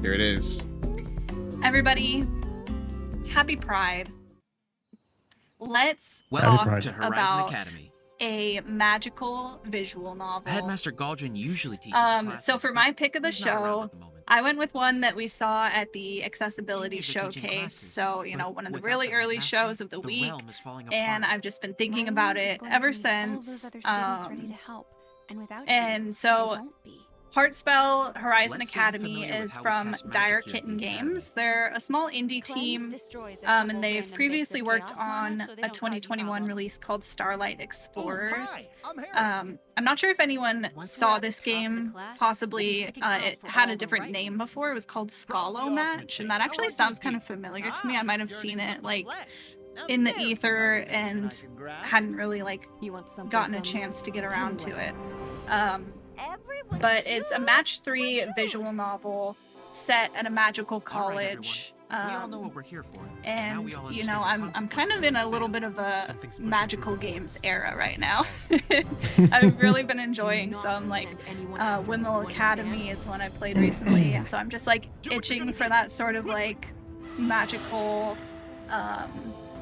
Here it is. Everybody, happy Pride. Let's Welcome talk to Horizon about Academy. a magical visual novel. Headmaster Galdrin usually teaches classes, so for my pick of the he's not around show, at the moment. I went with one that we saw at the accessibility Seniors are teaching showcase. classes, So, you know, but one of the without really the early headmaster, shows of the the week. realm is falling And apart. I've just been thinking about it ever since. And so Heartspell Horizon Let's get Academy familiar with is how we from cast magic Dire here at Kitten the Games. They're a small indie team, and they've previously worked on a 2021 release called Starlight Explorers. I'm not sure if anyone saw this game. Possibly it had a different name before. It was called Scalo Match, and that actually sounds kind of familiar to me. I might have seen it like in the ether and hadn't really like gotten a chance to get around to it. But it's a match 3 visual novel set at a magical college. We all know what we're here for. And we all you know, understand the I'm kind of in a little bit of a Something's pushing magical through the games walls. era right now. I've really been enjoying some like Windmill Academy is one I played recently, and so I'm just like itching for that sort of like magical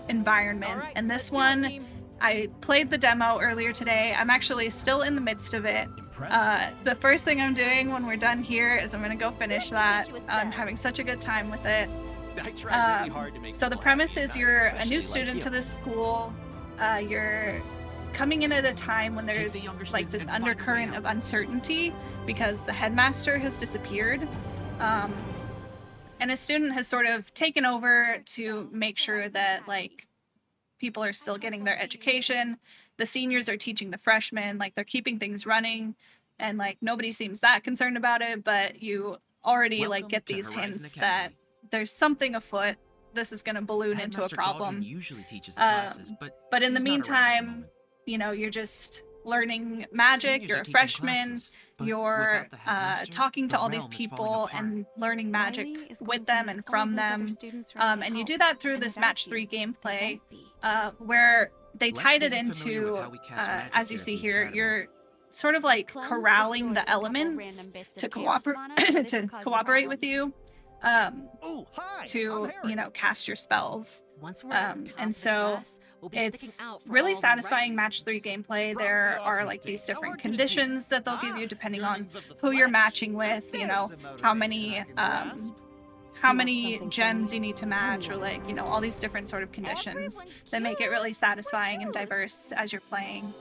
environment. And this one, I played the demo earlier today. I'm actually still in the midst of it. The first thing I'm doing when we're done here is I'm gonna go finish that. I'm having such a good time with it. So the premise is you're a new student to this school. You're coming in at a time when there's like this undercurrent of uncertainty because the headmaster has disappeared. And a student has sort of taken over to make sure that like people are still getting their education. The seniors are teaching the freshmen, like they're keeping things running, and like nobody seems that concerned about it, but you already like get these hints that there's something afoot. This is going to balloon into a problem. Usually teaches the classes, But in the he's not around at the meantime, moment. you know, you're just learning magic, Seniors you're are a teaching freshman, classes, but you're without the headmaster, talking to the all these realm is falling people apart. and learning magic Riley is with going to them need and all from those other them. students ready to And you help, do that through and this without match 3 you, they gameplay, won't be. where they Let's tied get it you familiar with into, how we cast magic as you here at see the here, Academy. you're sort of like Clones corralling the destroys a couple elements random bits to of chaos cooperate mana, so they to can cause you cooperate with problems. you, Oh, hi. to you know cast your spells. Once we're at the top And of the so class, we'll be it's sticking out for really all the satisfying right match 3 reasons. gameplay. Probably There awesome are like indeed. these Now different we're gonna do- conditions that they'll give you depending on yearnings of the who you're flesh. matching with, you know, There's a how motivation many I can grasp. how want many something from gems me? you need to Tell me match, or what it like, you is. know, all these different sort of conditions that make it really satisfying and diverse as you're playing.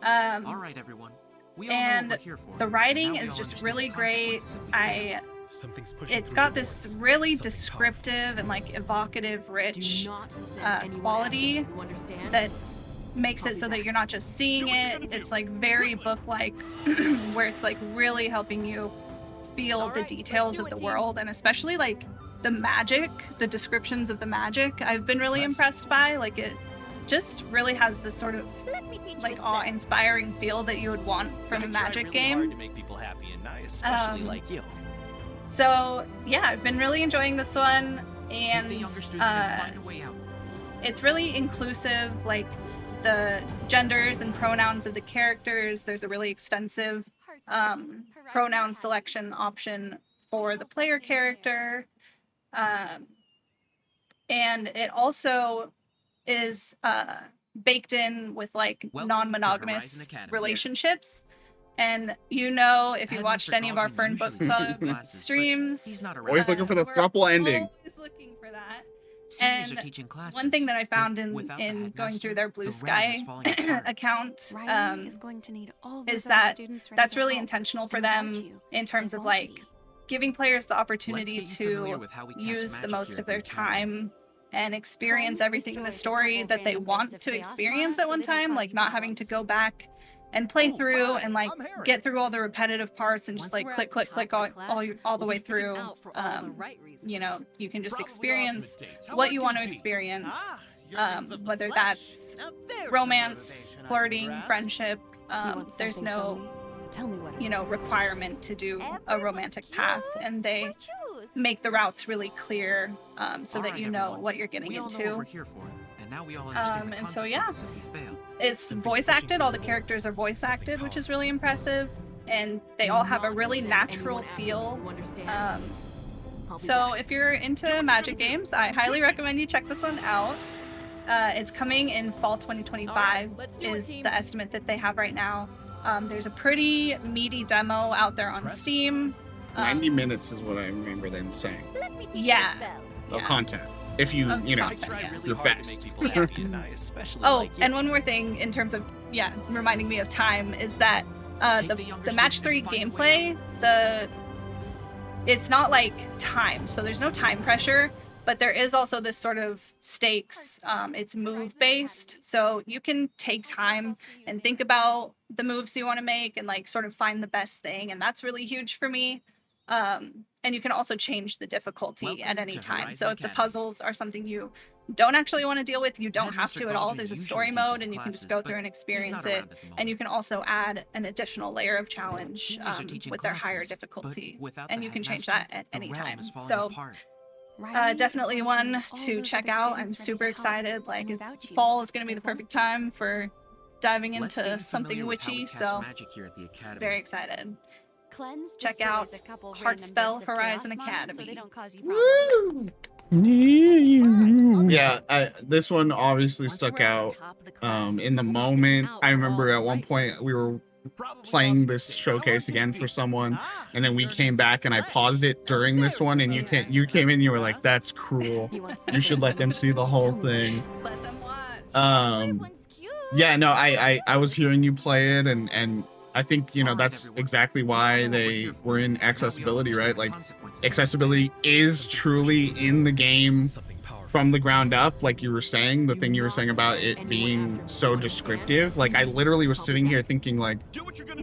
All right, everyone. We all know and what we're here for. The writing Now we is all just understand really the great. consequences if we fail. Something's pushing It's through got the this walls. really Something tough. descriptive and like evocative, rich Do not send anyone quality after me, you understand? that makes I'll it be so that back. you're not just seeing Do what you it, gotta it's do. like very Quickly. book-like, where it's like really helping you feel All the right, details let's do of the it, team. world, and especially like the magic, the descriptions of the magic, I've been really impressed by. Like it just really has this sort of Let me teach like you a spell. awe-inspiring feel that you would want from a I tried magic really game. hard to make people happy and nice, especially Um, like you. So yeah, I've been really enjoying this one, See if the and younger students can find a way out. it's really inclusive, like the genders and pronouns of the characters. There's a really extensive pronoun selection option for the player character. And it also is baked in with like Welcome to non-monogamous Horizon Academy. relationships. And you know, if you Headmaster watched any of our Galdrin Fern Book usually teaches Club classes, but streams, he's not around. Always looking for the we're throuple ending. always looking for that. Seniors and are teaching classes, One thing that I found but in without the going headmaster, through their Blue the realm Sky is falling apart. account Riley is going to need all those is other that students ready that's to really help, intentional for and without them you, in terms they of won't like be. giving players the Let's opportunity get you familiar to with how we cast use the magic most here of at the their Academy. time and experience Clones everything in the destroys a story couple that they random bits want of to chaos experience mana, at so one they don't time, cause like you not having to problems. go back and play Oh, through hi, and like I'm Harry. get through all the repetitive parts and just Once like we're click at click the click top all, of the all, class, all the we'll way be sticking through. out for all the right You know, reasons. you can just Probably experience awesome mistakes. How what hard you can want it to be? experience, Ah, yearnings of the whether flesh. that's Now there's a romance, motivation I can flirting, grasp. friendship. You want There's something no from me? Tell me what it you know is. requirement to do a romantic path, and they make the routes really clear, so All that right, you know everyone. what you're getting We all know what into. we're here for, and now we all understand the And so, yeah. consequences if we fail. It's Something's voice pushing acted. through All the the characters are voice Something acted, which is powerful. really impressive, and they Do all have a not really send natural anyone after me, feel. you understand? So if you're into Magic games, I highly recommend you check this one out. It's coming in fall 2025 is the estimate that they have right now. There's a pretty meaty demo out there on Steam. 90 minutes is what I remember them saying. Yeah. Of content. If you, you know, content, yeah. you're fast. Oh, and one more thing in terms of, reminding me of time is that the match 3 gameplay, it's not like time, so there's no time pressure, but there is also this sort of stakes. It's move based, so you can take time and think about the moves you want to make and like sort of find the best thing, and that's really huge for me. And you can also change the difficulty at any time. So if the puzzles are something you don't actually want to deal with, you don't have to at all. There's a story mode and you can just go through and experience it. And you can also add an additional layer of challenge with their higher difficulty. And you can change that at any time. So definitely one to check out. I'm super excited. Like, fall is going to be the perfect time for diving into something witchy. So very excited. Check out Heartspell Horizon Academy. Yeah, this one obviously stuck out in the moment. I remember at one point we were playing this showcase again for someone, and then we came back and I paused it during this one, and you came in, you were like, that's cruel. You should let them see the whole thing. Let them watch. Yeah, no, I was hearing you play it, and I think, you know, that's exactly why they were in accessibility, right? Like, accessibility is truly in the game from the ground up, like you were saying, the thing you were saying about it being so descriptive. Like, I literally was sitting here thinking, like,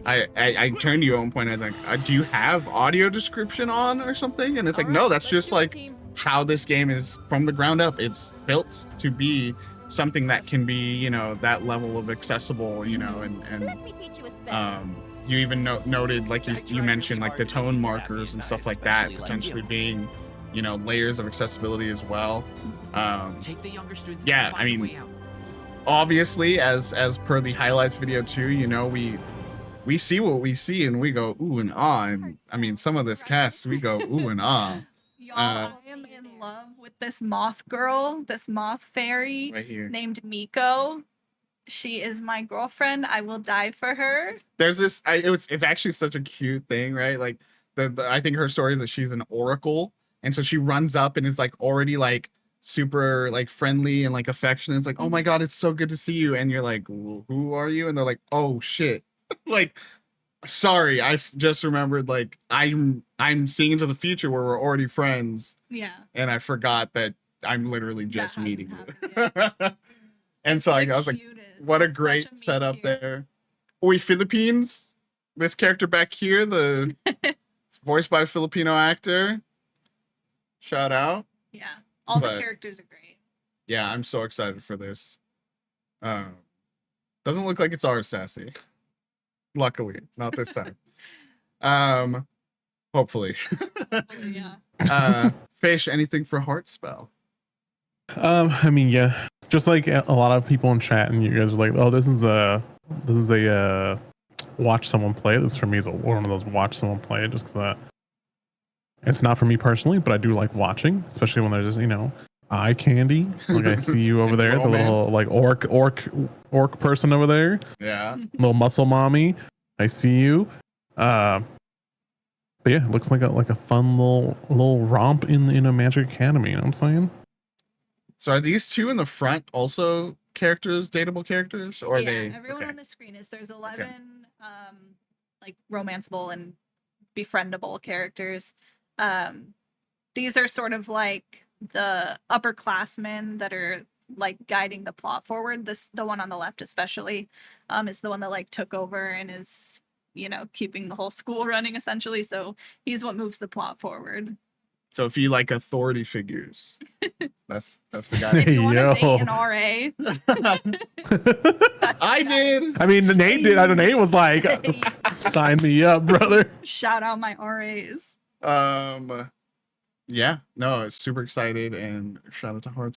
I turned to you at one point, I was like, do you have audio description on or something? And it's like, no, that's just like how this game is from the ground up. It's built to be something that can be, you know, that level of accessible, you know, and you even noted, like you mentioned, like the tone markers and stuff like that potentially being, you know, layers of accessibility as well. Yeah, I mean, obviously, as per the highlights video too, you know, we see what we see and we go ooh and ah, and I mean, some of this cast, we go ooh and ah. Y'all, I am in love with this moth girl, this moth fairy right here named Miko. She is my girlfriend. I will die for her. There's this, it's actually such a cute thing, right? Like, I think her story is that she's an oracle, and so she runs up and is like already like super like friendly and like affectionate. It's like, oh my god, it's so good to see you, and you're like, who are you? And they're like, oh shit, like, sorry, I just remembered, like, I'm seeing into the future where we're already friends. Yeah. And I forgot that I'm literally just meeting you. And so I was like, what a great setup there. Oi, Philippines. This character back here, the voiced by a Filipino actor. Shout out. Yeah, all the characters are great. Yeah, I'm so excited for this. Doesn't look like it's ours, Sassy. Luckily, not this time. Hopefully. Yeah. Fish, anything for Heartspell? I mean, yeah, just like a lot of people in chat, and you guys are like, oh, this is a watch someone play. This for me is one of those watch someone play, just because it's not for me personally, but I do like watching, especially when there's, you know, eye candy. Like, I see you over there, the little like orc person over there. Yeah. Little muscle mommy. I see you. But yeah, it looks like a fun little romp in a Magic Academy, you know what I'm saying? So are these two in the front also characters, dateable characters, or are they? Everyone on the screen is. There's 11 like romanceable and befriendable characters. These are sort of like the upperclassmen that are like guiding the plot forward. The one on the left especially is the one that like took over and is, you know, keeping the whole school running essentially. So he's what moves the plot forward. So if you like authority figures, that's the guy. If you want to date an RA. I did. I mean, Nate did. I know Nate was like, sign me up, brother. Shout out my RAs. Yeah, no, it's super excited, and shout out to Hearts.